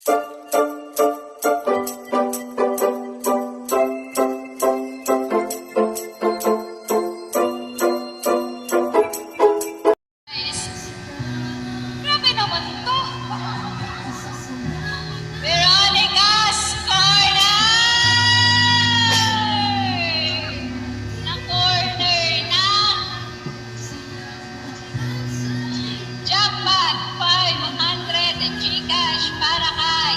Grabe naman to. Veronica's Corner! Na-corner na. Jackpot 500 Gcash para kay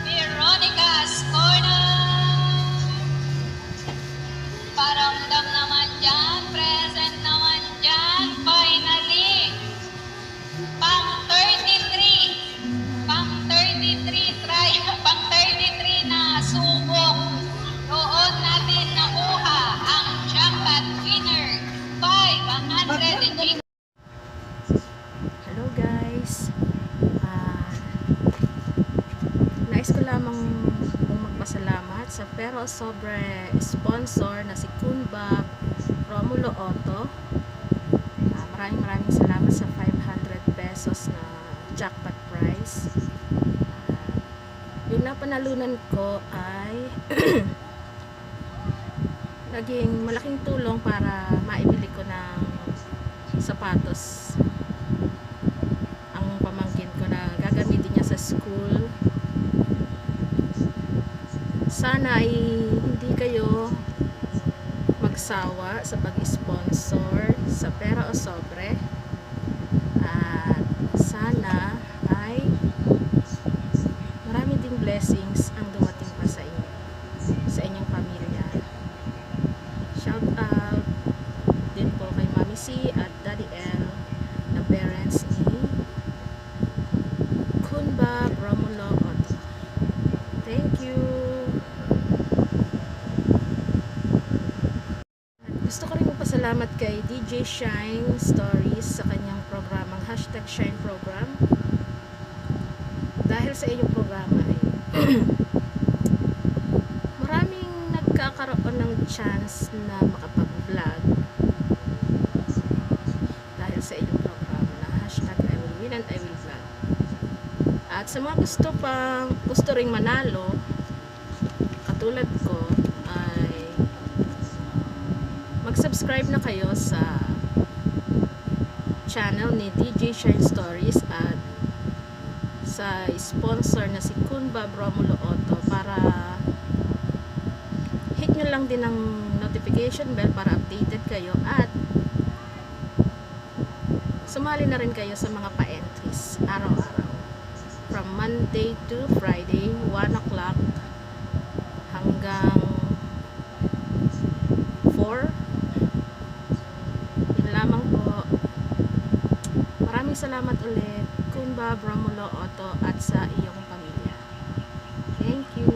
Veronica's Corner. Paramdam naman dyan, present naman dyan, finally. Pang 33. Pang 33 try. Pang 33 na subok. Doon natin nakuha ang jackpot winner. 500 Gcash. Hello guys, nais ko lamang pong magpasalamat sa pero sobre sponsor na si Kunbab Romulo Auto. Maraming salamat sa 500 pesos na jackpot prize. Yung napanalunan ko ay naging malaking tulong para maibili ko ng sapatos ang pamangkin ko na gagamitin niya sa school. Sana ay hindi kayo magsawa sa pag-sponsor sa pera o sobre, at sana ay marami ding blessings ang dumating pa sa inyo, sa inyong pamilya. Shout out din po kay Mami C at Daddy L na parents ni Kunbab Romulo Auto. Thank you. Gusto ko rin magpasalamat kay DJ Shine Stories sa kanyang programang #Shine Program. Dahil sa iyong programa ay maraming nagkakaroon ng chance na makapag-vlog dahil sa iyong programa na #IWillWin and I Will Vlog. At sa mga gusto ring manalo katulad ko, ay mag-subscribe na kayo sa channel ni DJ Shine Stories at sa sponsor na si Kunbab Romulo Auto para hit nyo lang din ang notification bell para updated kayo at sumali na rin kayo sa mga pa-entries araw-araw from Monday to Friday 1 o'clock hanggang 4. Yun lamang po. Maraming salamat ulit Kunbab Romulo Auto at sa iyong pamilya. Thank you.